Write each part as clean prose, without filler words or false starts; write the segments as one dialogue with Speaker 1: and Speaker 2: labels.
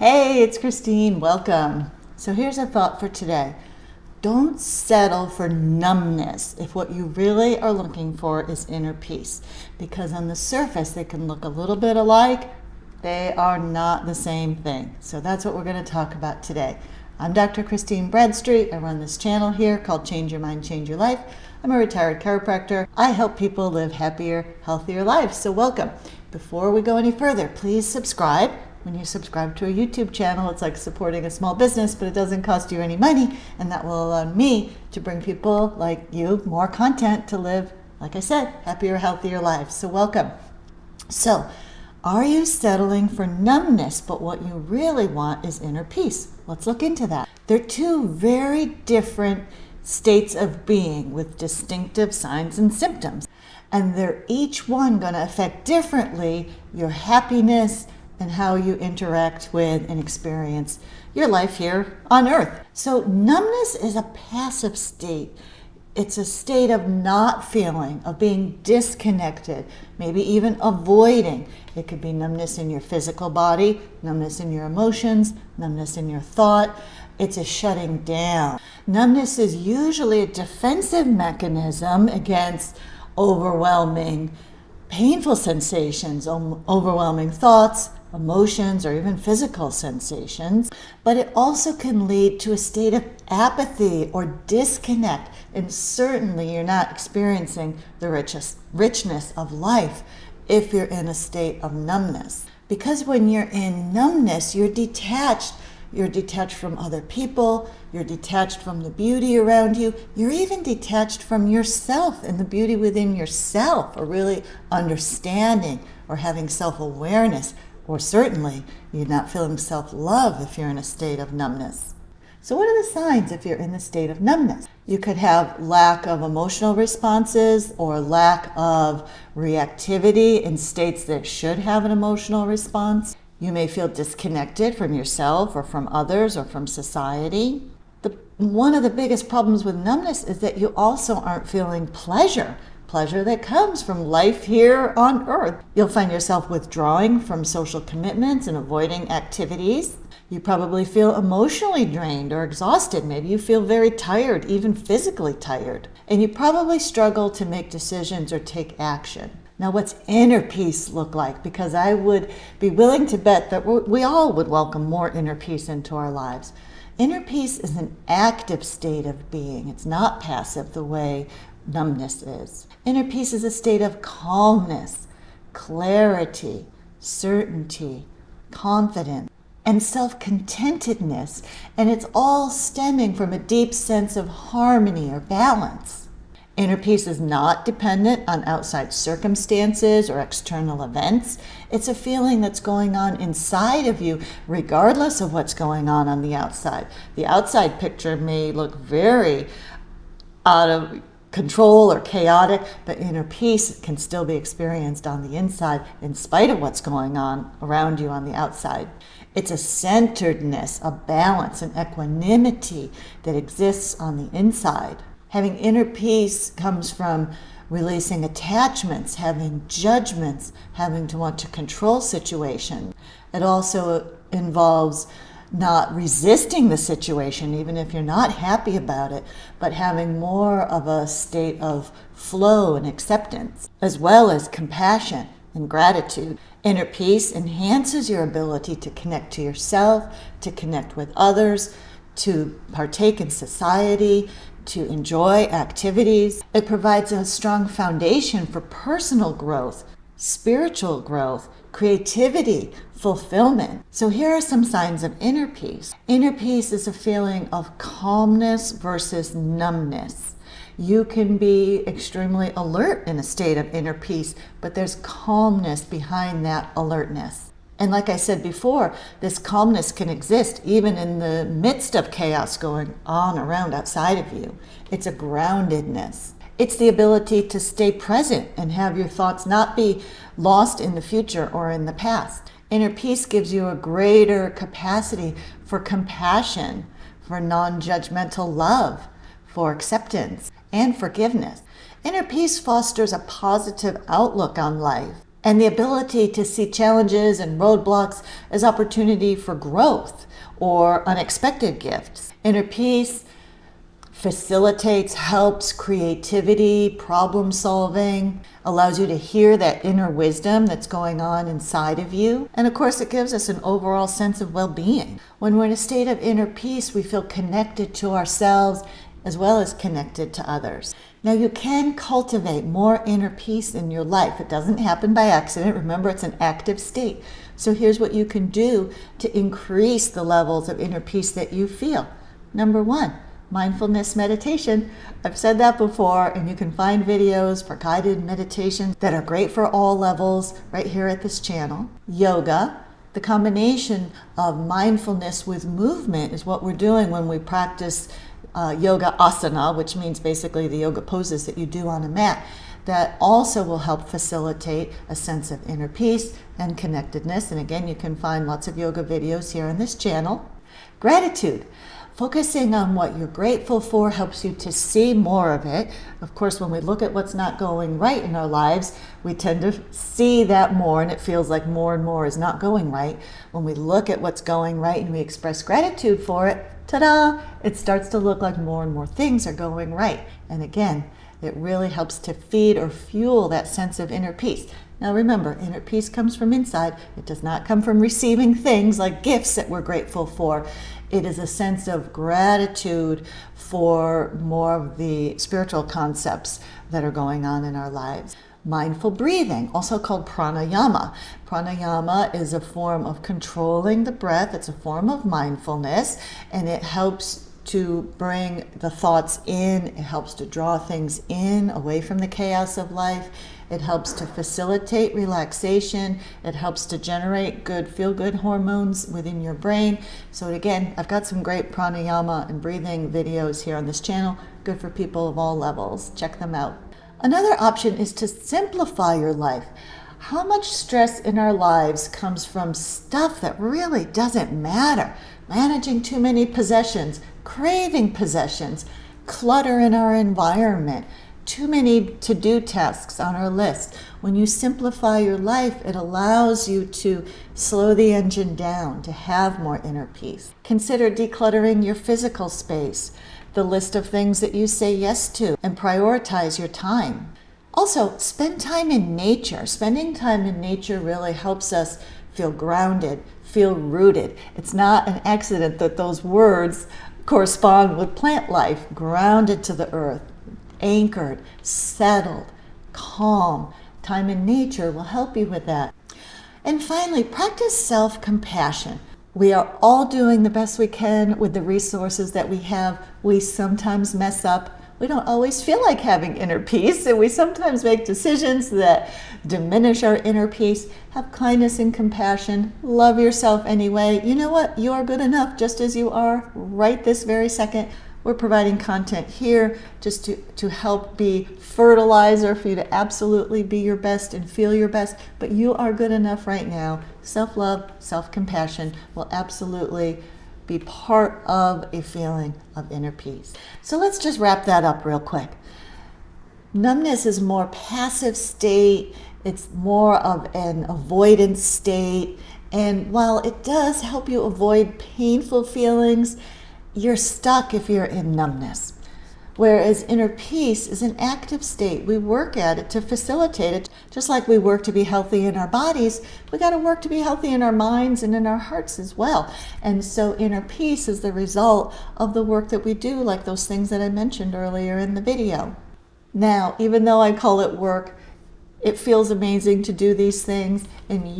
Speaker 1: Hey, it's Christine. Welcome. So here's a thought for today. Don't settle for numbness if what you really are looking for is inner peace. Because on the surface, they can look a little bit alike. They are not the same thing. So that's what we're going to talk about today. I'm Dr. Christine Bradstreet. I run this channel here called Change Your Mind, Change Your Life. I'm a retired chiropractor. I help people live happier, healthier lives. So welcome. Before we go any further, please subscribe. When you subscribe to a YouTube channel, it's like supporting a small business, but it doesn't cost you any money, and that will allow me to bring people like you more content to live, like I said, happier, healthier lives. So welcome. So, are you settling for numbness, but what you really want is inner peace? Let's look into that. They're two very different states of being with distinctive signs and symptoms, and they're each one going to affect differently your happiness and how you interact with and experience your life here on earth. So numbness is a passive state. It's a state of not feeling, of being disconnected, maybe even avoiding. It could be numbness in your physical body, numbness in your emotions, numbness in your thought. It's a shutting down. Numbness is usually a defensive mechanism against overwhelming, painful sensations, overwhelming thoughts, emotions, or even physical sensations, but it also can lead to a state of apathy or disconnect, and certainly you're not experiencing the richness of life if you're in a state of numbness. Because when you're in numbness, you're detached. You're detached from other people, you're detached from the beauty around you, you're even detached from yourself and the beauty within yourself, or really understanding or having self-awareness. Or certainly, you're not feeling self-love if you're in a state of numbness. So what are the signs if you're in the state of numbness? You could have lack of emotional responses or lack of reactivity in states that should have an emotional response. You may feel disconnected from yourself or from others or from society. One of the biggest problems with numbness is that you also aren't feeling pleasure that comes from life here on earth. You'll find yourself withdrawing from social commitments and avoiding activities. You probably feel emotionally drained or exhausted. Maybe you feel very tired, even physically tired. And you probably struggle to make decisions or take action. Now, what's inner peace look like? Because I would be willing to bet that we all would welcome more inner peace into our lives. Inner peace is an active state of being. It's not passive the way numbness is. Inner peace is a state of calmness, clarity, certainty, confidence, and self-contentedness. And it's all stemming from a deep sense of harmony or balance. Inner peace is not dependent on outside circumstances or external events. It's a feeling that's going on inside of you, regardless of what's going on the outside. The outside picture may look very out of control or chaotic, but inner peace can still be experienced on the inside in spite of what's going on around you on the outside. It's a centeredness, a balance, an equanimity that exists on the inside. Having inner peace comes from releasing attachments, having judgments, having to want to control situations. It also involves not resisting the situation, even if you're not happy about it, but having more of a state of flow and acceptance, as well as compassion and gratitude. Inner peace enhances your ability to connect to yourself, to connect with others, to partake in society, to enjoy activities. It provides a strong foundation for personal growth, spiritual growth, creativity, fulfillment. So here are some signs of inner peace. Inner peace is a feeling of calmness versus numbness. You can be extremely alert in a state of inner peace, but there's calmness behind that alertness. And like I said before, this calmness can exist even in the midst of chaos going on around outside of you. It's a groundedness. It's the ability to stay present and have your thoughts not be lost in the future or in the past. Inner peace gives you a greater capacity for compassion, for non-judgmental love, for acceptance, and forgiveness. Inner peace fosters a positive outlook on life. and the ability to see challenges and roadblocks as opportunity for growth or unexpected gifts. Inner peace facilitates, helps creativity, problem solving, allows you to hear that inner wisdom that's going on inside of you. And of course, it gives us an overall sense of well-being. When we're in a state of inner peace, we feel connected to ourselves as well as connected to others. Now, you can cultivate more inner peace in your life. It doesn't happen by accident. Remember, it's an active state. So here's what you can do to increase the levels of inner peace that you feel. Number one, mindfulness meditation. I've said that before, and you can find videos for guided meditation that are great for all levels right here at this channel. Yoga. The combination of mindfulness with movement is what we're doing when we practice yoga asana, which means basically the yoga poses that you do on a mat. That also will help facilitate a sense of inner peace and connectedness. And again, you can find lots of yoga videos here on this channel. Gratitude. Focusing on what you're grateful for helps you to see more of it. Of course, when we look at what's not going right in our lives, we tend to see that more, and it feels like more and more is not going right. When we look at what's going right and we express gratitude for it, ta-da, it starts to look like more and more things are going right. And again, it really helps to feed or fuel that sense of inner peace. Now remember, inner peace comes from inside. It does not come from receiving things like gifts that we're grateful for. It is a sense of gratitude for more of the spiritual concepts that are going on in our lives. Mindful breathing, also called pranayama. Pranayama is a form of controlling the breath. It's a form of mindfulness, and it helps to bring the thoughts in. It helps to draw things in, away from the chaos of life. It helps to facilitate relaxation. It helps to generate good, feel-good hormones within your brain. So again, I've got some great pranayama and breathing videos here on this channel, good for people of all levels. Check them out. Another option is to simplify your life. How much stress in our lives comes from stuff that really doesn't matter? Managing too many possessions, craving possessions, clutter in our environment, too many to-do tasks on our list. When you simplify your life, it allows you to slow the engine down, to have more inner peace. Consider decluttering your physical space, the list of things that you say yes to, and prioritize your time. Also, spend time in nature. Spending time in nature really helps us feel grounded, feel rooted. It's not an accident that those words correspond with plant life, grounded to the earth, anchored, settled, calm. Time in nature will help you with that. And finally, practice self-compassion. We are all doing the best we can with the resources that we have. We sometimes mess up. We don't always feel like having inner peace, and we sometimes make decisions that diminish our inner peace. Have kindness and compassion. Love yourself anyway. You know what? You are good enough just as you are right this very second. We're providing content here just to help be fertilizer for you to absolutely be your best and feel your best, but you are good enough right now. Self-love, self-compassion will absolutely be part of a feeling of inner peace. So let's just wrap that up real quick. Numbness is more passive state. It's more of an avoidance state. And while it does help you avoid painful feelings, you're stuck if you're in numbness. Whereas inner peace is an active state. We work at it to facilitate it. Just like we work to be healthy in our bodies, we got to work to be healthy in our minds and in our hearts as well. And so inner peace is the result of the work that we do, like those things that I mentioned earlier in the video. Now, even though I call it work, it feels amazing to do these things. And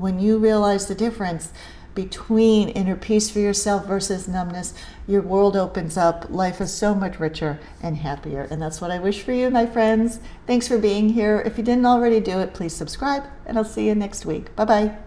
Speaker 1: when you realize the difference between inner peace for yourself versus numbness, your world opens up. Life is so much richer and happier. And that's what I wish for you, my friends. Thanks for being here. If you didn't already do it, please subscribe, and I'll see you next week. Bye-bye.